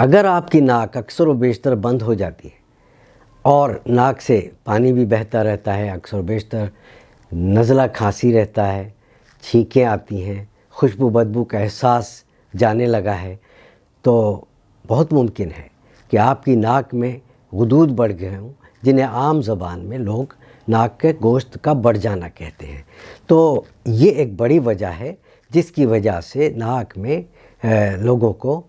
اگر آپ کی ناک اکثر و بیشتر بند ہو جاتی ہے اور ناک سے پانی بھی بہتا رہتا ہے، اکثر و بیشتر نزلہ کھانسی رہتا ہے، چھینکیں آتی ہیں، خوشبو بدبو کا احساس جانے لگا ہے، تو بہت ممکن ہے کہ آپ کی ناک میں غدود بڑھ گئے ہوں، جنہیں عام زبان میں لوگ ناک کے گوشت کا بڑھ جانا کہتے ہیں۔ تو یہ ایک بڑی وجہ ہے جس کی وجہ سے ناک میں لوگوں کو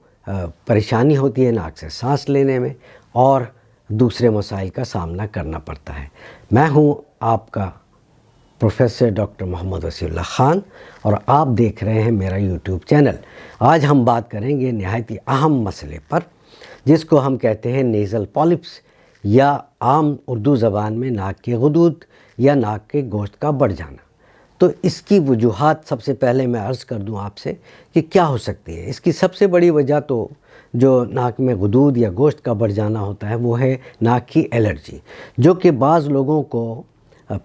پریشانی ہوتی ہے، ناک سے سانس لینے میں، اور دوسرے مسائل کا سامنا کرنا پڑتا ہے۔ میں ہوں آپ کا پروفیسر ڈاکٹر محمد وسیع اللہ خان، اور آپ دیکھ رہے ہیں میرا یوٹیوب چینل۔ آج ہم بات کریں گے نہایت ہی اہم مسئلے پر، جس کو ہم کہتے ہیں نیزل پالیپس، یا عام اردو زبان میں ناک کے غدود یا ناک کے گوشت کا بڑھ جانا۔ تو اس کی وجوہات سب سے پہلے میں عرض کر دوں آپ سے کہ کیا ہو سکتی ہے۔ اس کی سب سے بڑی وجہ تو جو ناک میں غدود یا گوشت کا بڑھ جانا ہوتا ہے وہ ہے ناک کی الرجی، جو کہ بعض لوگوں کو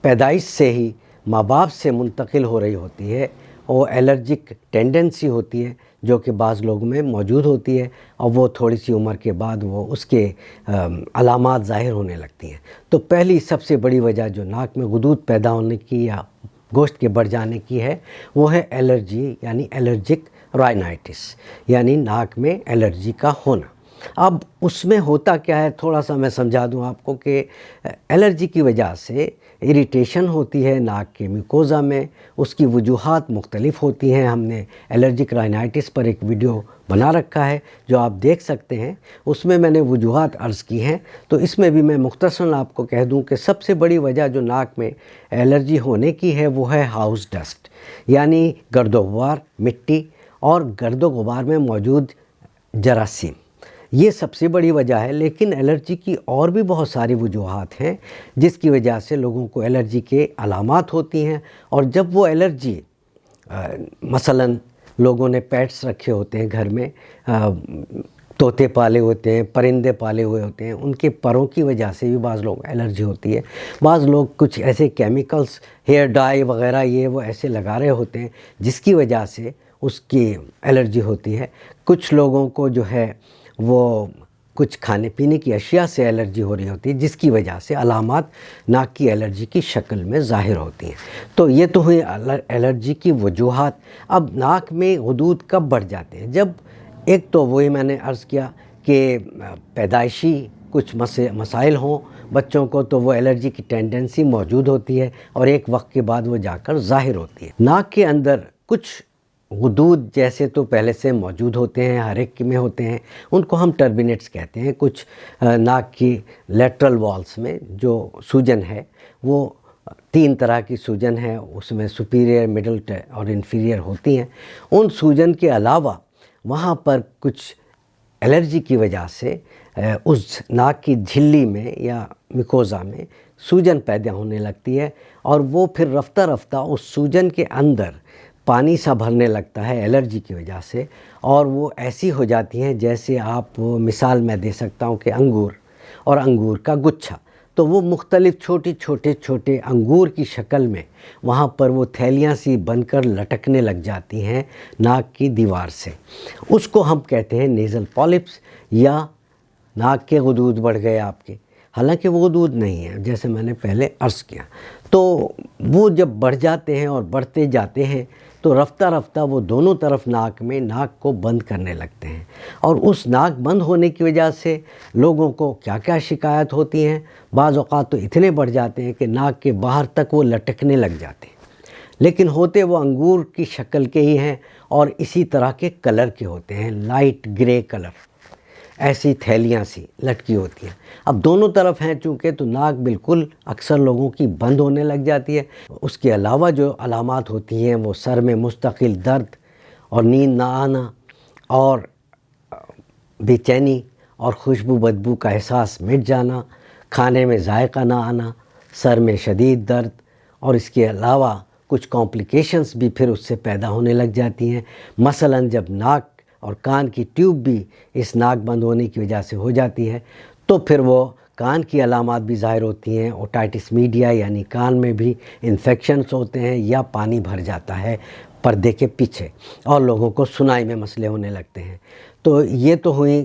پیدائش سے ہی ماں باپ سے منتقل ہو رہی ہوتی ہے، اور الرجک ٹینڈنسی ہوتی ہے جو کہ بعض لوگوں میں موجود ہوتی ہے، اور وہ تھوڑی سی عمر کے بعد وہ اس کے علامات ظاہر ہونے لگتی ہیں۔ تو پہلی سب سے بڑی وجہ جو ناک میں غدود پیدا ہونے کی یا گوشت کے بڑھ جانے کی ہے، وہ ہے الرجی، یعنی الرجک رائنائٹس، یعنی ناک میں الرجی کا ہونا۔ اب اس میں ہوتا کیا ہے، تھوڑا سا میں سمجھا دوں آپ کو کہ الرجی کی وجہ سے اریٹیشن ہوتی ہے ناک کے میوکوزا میں۔ اس کی وجوہات مختلف ہوتی ہیں۔ ہم نے الرجک رائنائٹس پر ایک ویڈیو بنا رکھا ہے جو آپ دیکھ سکتے ہیں، اس میں میں نے وجوہات عرض کی ہیں۔ تو اس میں بھی میں مختصراً آپ کو کہہ دوں کہ سب سے بڑی وجہ جو ناک میں الرجی ہونے کی ہے وہ ہے ہاؤس ڈسٹ، یعنی گرد و غبار، مٹی اور گرد و غبار میں موجود جراثیم۔ یہ سب سے بڑی وجہ ہے، لیکن الرجی کی اور بھی بہت ساری وجوہات ہیں جس کی وجہ سے لوگوں کو الرجی کے علامات ہوتی ہیں۔ اور جب وہ الرجی مثلاً لوگوں نے پیٹس رکھے ہوتے ہیں گھر میں، طوطے پالے ہوتے ہیں، پرندے پالے ہوئے ہوتے ہیں، ان کے پروں کی وجہ سے بھی بعض لوگوں کو الرجی ہوتی ہے۔ بعض لوگ کچھ ایسے کیمیکلز، ہیئر ڈائی وغیرہ یہ وہ ایسے لگا رہے ہوتے ہیں جس کی وجہ سے اس کی الرجی ہوتی ہے۔ کچھ لوگوں کو جو ہے وہ کچھ کھانے پینے کی اشیاء سے الرجی ہو رہی ہوتی ہے، جس کی وجہ سے علامات ناک کی الرجی کی شکل میں ظاہر ہوتی ہیں۔ تو یہ تو ہوئی الرجی کی وجوہات۔ اب ناک میں غدود کب بڑھ جاتے ہیں؟ جب ایک تو وہی میں نے عرض کیا کہ پیدائشی کچھ مسائل ہوں بچوں کو، تو وہ الرجی کی ٹینڈنسی موجود ہوتی ہے، اور ایک وقت کے بعد وہ جا کر ظاہر ہوتی ہے۔ ناک کے اندر کچھ غدود جیسے تو پہلے سے موجود ہوتے ہیں، ہر ایک میں ہوتے ہیں، ان کو ہم ٹربینٹس کہتے ہیں۔ کچھ ناک کی لیٹرل والز میں جو سوجن ہے، وہ 3 طرح کی سوجن ہے، اس میں سپیریئر، مڈل اور انفیریئر ہوتی ہیں۔ ان سوجن کے علاوہ وہاں پر کچھ الرجی کی وجہ سے اس ناک کی جھلی میں یا میوکوزا میں سوجن پیدا ہونے لگتی ہے، اور وہ پھر رفتہ رفتہ اس سوجن کے اندر پانی سا بھرنے لگتا ہے الرجی کی وجہ سے، اور وہ ایسی ہو جاتی ہیں جیسے آپ مثال میں دے سکتا ہوں کہ انگور اور انگور کا گچھا، تو وہ مختلف چھوٹے انگور کی شکل میں وہاں پر وہ تھیلیاں سی بن کر لٹکنے لگ جاتی ہیں ناک کی دیوار سے۔ اس کو ہم کہتے ہیں نیزل پالیپس، یا ناک کے غدود بڑھ گئے آپ کے، حالانکہ وہ غدود نہیں ہیں جیسے میں نے پہلے عرض کیا۔ تو وہ جب بڑھ جاتے ہیں اور بڑھتے جاتے ہیں تو رفتہ رفتہ وہ دونوں طرف ناک میں ناک کو بند کرنے لگتے ہیں، اور اس ناک بند ہونے کی وجہ سے لوگوں کو کیا کیا شکایت ہوتی ہیں۔ بعض اوقات تو اتنے بڑھ جاتے ہیں کہ ناک کے باہر تک وہ لٹکنے لگ جاتے ہیں، لیکن ہوتے وہ انگور کی شکل کے ہی ہیں، اور اسی طرح کے کلر کے ہوتے ہیں، لائٹ گرے کلر، ایسی تھیلیاں سی لٹکی ہوتی ہیں۔ اب دونوں طرف ہیں چونکہ، تو ناک بالکل اکثر لوگوں کی بند ہونے لگ جاتی ہے۔ اس کے علاوہ جو علامات ہوتی ہیں وہ سر میں مستقل درد اور نیند نہ آنا، اور بے چینی اور خوشبو بدبو کا احساس مٹ جانا، کھانے میں ذائقہ نہ آنا، سر میں شدید درد، اور اس کے علاوہ کچھ کمپلیکیشنز بھی پھر اس سے پیدا ہونے لگ جاتی ہیں۔ مثلاً جب ناک اور کان کی ٹیوب بھی اس ناک بند ہونے کی وجہ سے ہو جاتی ہے، تو پھر وہ کان کی علامات بھی ظاہر ہوتی ہیں، اوٹائٹس میڈیا، یعنی کان میں بھی انفیکشنز ہوتے ہیں، یا پانی بھر جاتا ہے پردے کے پیچھے، اور لوگوں کو سنائی میں مسئلے ہونے لگتے ہیں۔ تو یہ تو ہوئی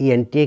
ENT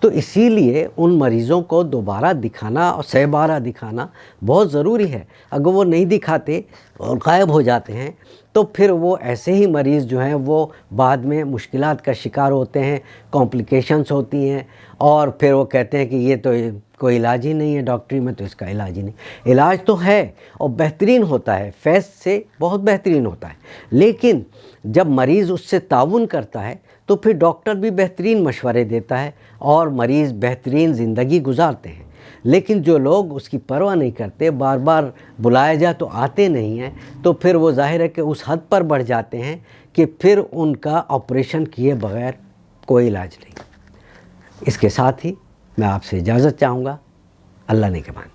تو اسی لیے ان مریضوں کو دوبارہ دکھانا اور 100 بارہ دکھانا بہت ضروری ہے۔ اگر وہ نہیں دکھاتے اور غائب ہو جاتے ہیں تو پھر وہ ایسے ہی مریض جو ہیں وہ بعد میں مشکلات کا شکار ہوتے ہیں، کمپلیکیشنز ہوتی ہیں، اور پھر وہ کہتے ہیں کہ یہ تو کوئی علاج ہی نہیں ہے، ڈاکٹری میں تو اس کا علاج ہی نہیں۔ علاج تو ہے اور بہترین ہوتا ہے، فیض سے بہت بہترین ہوتا ہے، لیکن جب مریض اس سے تعاون کرتا ہے تو پھر ڈاکٹر بھی بہترین مشورے دیتا ہے اور مریض بہترین زندگی گزارتے ہیں۔ لیکن جو لوگ اس کی پرواہ نہیں کرتے، بار بار بلایا جائے تو آتے نہیں ہیں، تو پھر وہ ظاہر ہے کہ اس حد پر بڑھ جاتے ہیں کہ پھر ان کا آپریشن کیے بغیر کوئی علاج نہیں۔ اس کے ساتھ ہی میں آپ سے اجازت چاہوں گا۔ اللہ نگہبان۔